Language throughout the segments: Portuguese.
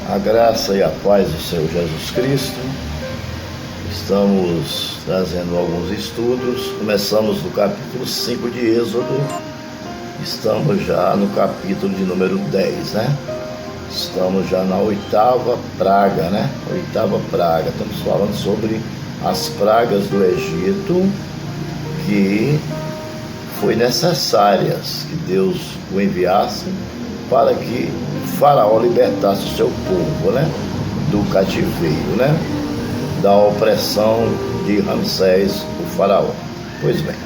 A graça e a paz do Senhor Jesus Cristo. Estamos trazendo alguns estudos. Começamos no capítulo 5 de Êxodo. Estamos já no capítulo de número 10, né? Estamos já na oitava praga, né? Oitava praga. Estamos falando sobre as pragas do Egito, que foi necessárias que Deus o enviasse para que Faraó libertasse o seu povo, né? Do cativeiro, né? Da opressão de Ramsés, o faraó. Pois bem,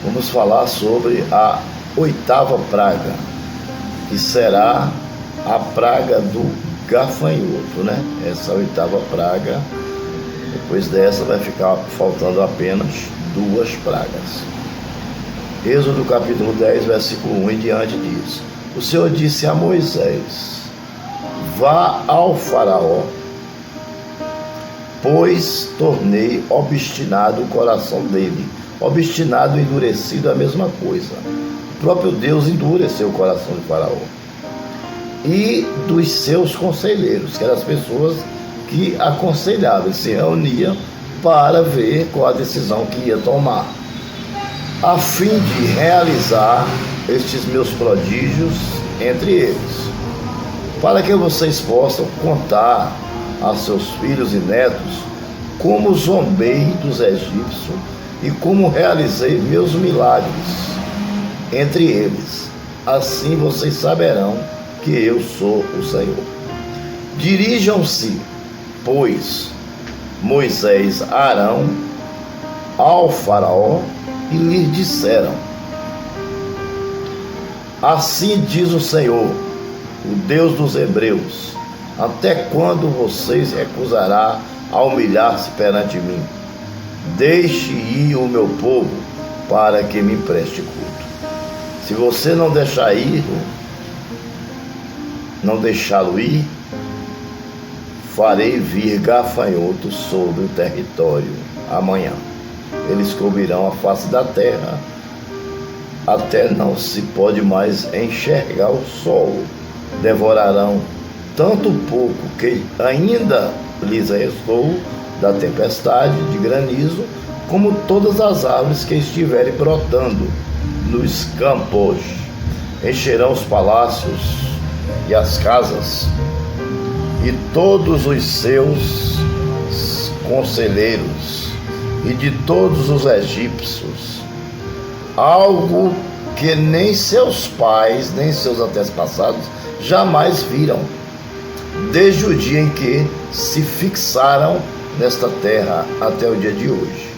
vamos falar sobre a oitava praga, que será a praga do gafanhoto, né? Essa oitava praga, depois dessa vai ficar faltando apenas duas pragas. Êxodo capítulo 10, versículo 1 em diante diz: O Senhor disse a Moisés: Vá ao faraó, pois tornei obstinado o coração dele. Obstinado e endurecido é a mesma coisa. O próprio Deus endureceu o coração de Faraó e dos seus conselheiros, que eram as pessoas que aconselhavam e se reuniam para ver qual a decisão que ia tomar, a fim de realizar estes meus prodígios entre eles, para que vocês possam contar a seus filhos e netos como zombei dos egípcios e como realizei meus milagres entre eles. Assim vocês saberão que eu sou o Senhor. Dirijam-se, pois, Moisés e Arão ao faraó e lhe disseram: Assim diz o Senhor, o Deus dos hebreus: Até quando vocês recusará a humilhar-se perante mim? Deixe ir o meu povo para que me preste culto. Se você não deixá-lo ir, farei vir gafanhotos sobre o território amanhã. Eles cobrirão a face da terra, até não se pode mais enxergar o solo. Devorarão tanto pouco que ainda lhes restou da tempestade de granizo, como todas as árvores que estiverem brotando nos campos. Encherão os palácios e as casas e todos os seus conselheiros e de todos os egípcios, algo que nem seus pais, nem seus antepassados jamais viram, desde o dia em que se fixaram nesta terra até o dia de hoje.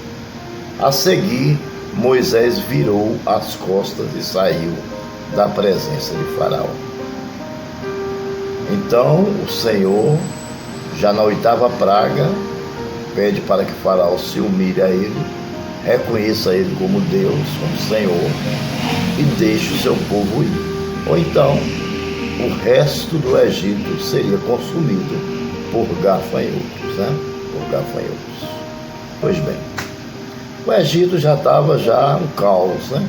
A seguir, Moisés virou as costas e saiu da presença de Faraó. Então o Senhor, já na oitava praga, pede para que Faraó se humilhe a ele, reconheça ele como Deus, como Senhor, e deixe o seu povo ir. Ou então o resto do Egito seria consumido por gafanhotos, né? Por gafanhotos. Pois bem, o Egito já estava um caos, né?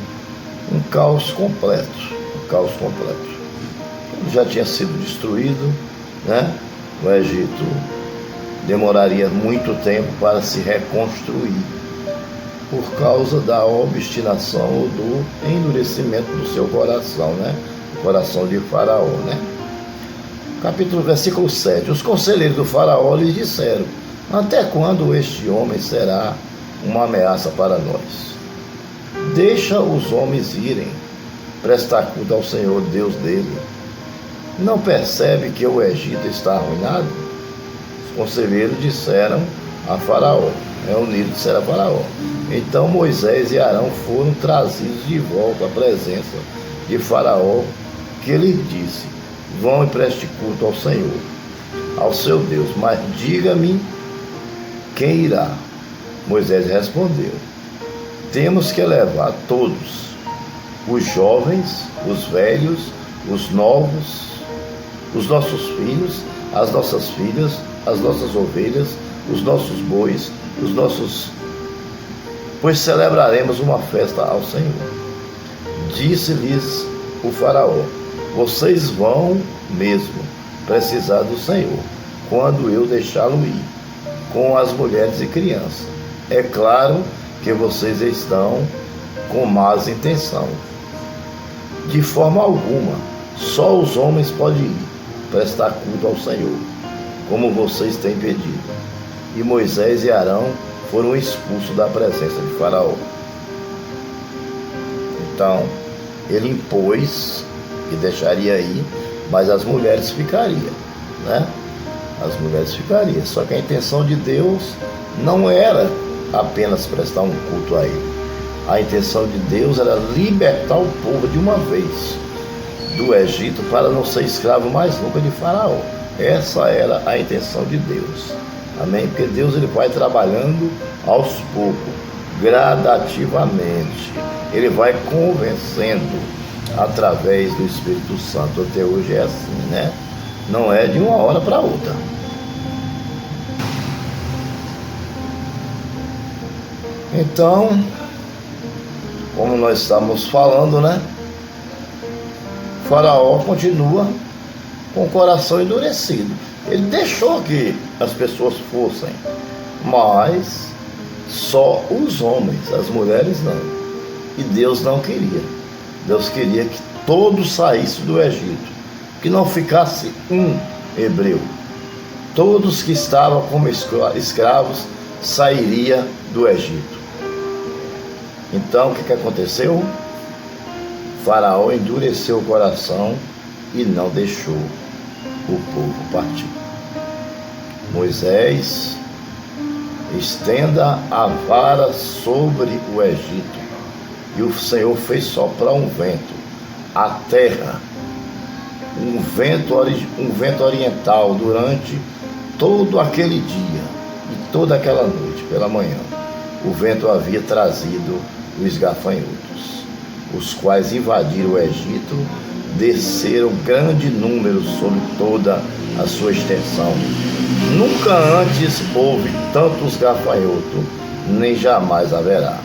Um caos completo, Já tinha sido destruído, né? O Egito demoraria muito tempo para se reconstruir, por causa da obstinação ou do endurecimento do seu coração, né? O coração de Faraó, né? Versículo 7. Os conselheiros do Faraó lhe disseram: Até quando este homem será uma ameaça para nós? Deixa os homens irem prestar culto ao Senhor Deus dele. Não percebe que o Egito está arruinado? Os conselheiros disseram a Faraó, reunidos disseram a Faraó. Então Moisés e Arão foram trazidos de volta à presença de Faraó, que lhe disse: Vão e preste culto ao Senhor, ao seu Deus, mas diga-me quem irá. Moisés respondeu: Temos que levar todos, os jovens, os velhos, os novos, os nossos filhos, as nossas filhas, as nossas ovelhas, os nossos bois, pois celebraremos uma festa ao Senhor. Disse-lhes o Faraó: Vocês vão mesmo, precisar do Senhor, quando eu deixá-lo ir, com as mulheres e crianças. É claro que vocês estão com más intenção. De forma alguma, só os homens podem ir prestar culto ao Senhor, como vocês têm pedido. E Moisés e Arão foram expulsos da presença de Faraó. Então, ele impôs que deixaria ir, mas as mulheres ficariam, né? As mulheres ficariam. Só que a intenção de Deus não era apenas prestar um culto a ele. A intenção de Deus era libertar o povo de uma vez do Egito para não ser escravo mais nunca de Faraó. Essa era a intenção de Deus. Amém? Porque Deus ele vai trabalhando aos poucos, gradativamente. Ele vai convencendo através do Espírito Santo. Até hoje é assim, né? Não é de uma hora para outra. Então, como nós estamos falando, né? Faraó continua com o coração endurecido. Ele deixou que as pessoas fossem, mas só os homens, as mulheres não. E Deus não queria. Deus queria que todos saíssem do Egito, que não ficasse um hebreu. Todos que estavam como escravos sairiam do Egito. Então, o que aconteceu? Faraó endureceu o coração e não deixou o povo partir. Moisés, estenda a vara sobre o Egito, e o Senhor fez soprar um vento, a terra, um vento oriental durante todo aquele dia e toda aquela noite, pela manhã. O vento havia trazido os gafanhotos, os quais invadiram o Egito, desceram grande número sobre toda a sua extensão. Nunca antes houve tantos gafanhotos, nem jamais haverá.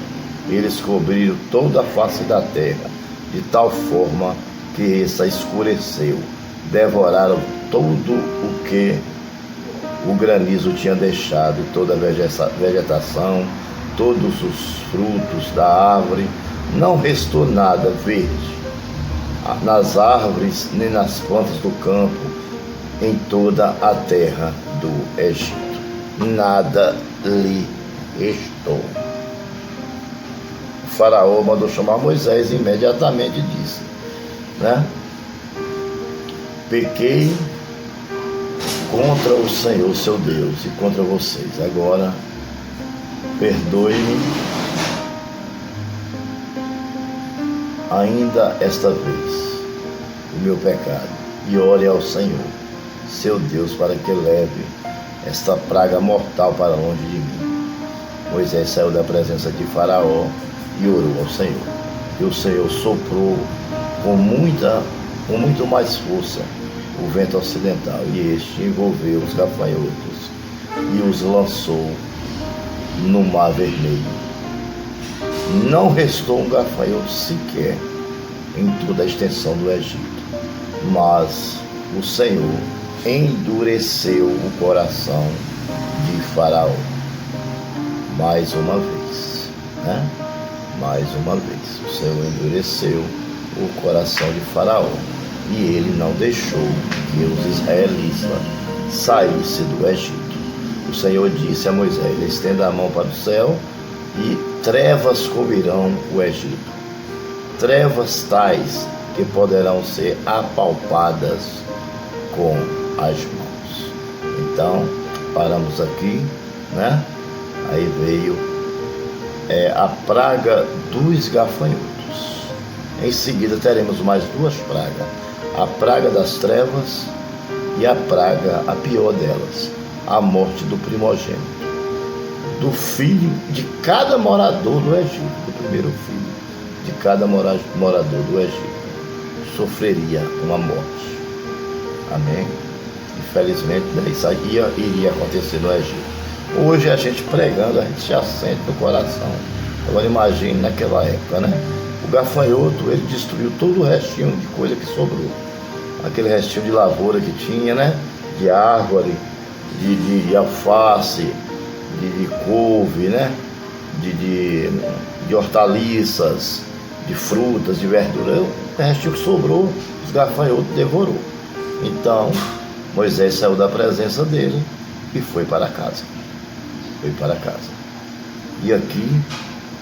Eles cobriram toda a face da terra, de tal forma que essa escureceu. Devoraram tudo o que o granizo tinha deixado, toda a vegetação, todos os frutos da árvore. Não restou nada verde nas árvores, nem nas plantas do campo, em toda a terra do Egito. Nada lhe restou. O faraó mandou chamar Moisés e imediatamente disse, né? Pequei contra o Senhor, seu Deus, e contra vocês. Agora, perdoe-me ainda esta vez o meu pecado, e ore ao Senhor, seu Deus, para que leve esta praga mortal para longe de mim. Moisés saiu da presença de Faraó e orou ao Senhor. E o Senhor soprou com muito mais força o vento ocidental, e este envolveu os gafanhotos e os lançou no Mar Vermelho. Não restou um gafanhoto sequer em toda a extensão do Egito, mas o Senhor endureceu o coração de Faraó. Mais uma vez, né? Mais uma vez, o Senhor endureceu o coração de Faraó, e ele não deixou que os israelitas saíssem do Egito. O Senhor disse a Moisés, estenda a mão para o céu, e trevas cobrirão o Egito. Trevas tais que poderão ser apalpadas com as mãos. Então, paramos aqui, né? Aí veio a praga dos gafanhotos. Em seguida teremos mais duas pragas. A praga das trevas e a praga, a pior delas, a morte do primogênito, do filho de cada morador do Egito, do primeiro filho de cada morador do Egito, sofreria uma morte. Amém? Infelizmente, isso iria acontecer no Egito. Hoje a gente pregando, a gente já sente no coração. Agora imagine naquela época, né? O gafanhoto, ele destruiu todo o restinho de coisa que sobrou. aquele restinho de lavoura que tinha, né? De árvore, de alface, de couve, né? De hortaliças, de frutas, de verdura. O restinho que sobrou, os gafanhotos devorou. Então, Moisés saiu da presença dele e foi para casa. Foi para casa. E aqui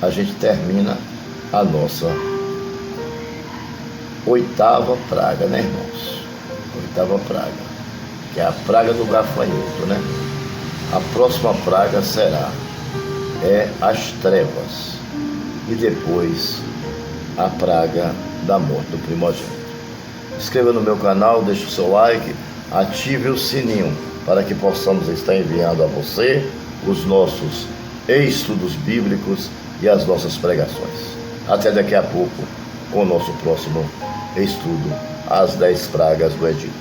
a gente termina a nossa 8ª praga, né, irmãos? 8ª praga, que é a praga do gafanhoto, né? A próxima praga será as trevas e depois a praga da morte do primogênito. Inscreva no meu canal, deixe o seu like, ative o sininho para que possamos estar enviando a você os nossos estudos bíblicos e as nossas pregações. Até daqui a pouco com o nosso próximo estudo, as 10 pragas do Egito.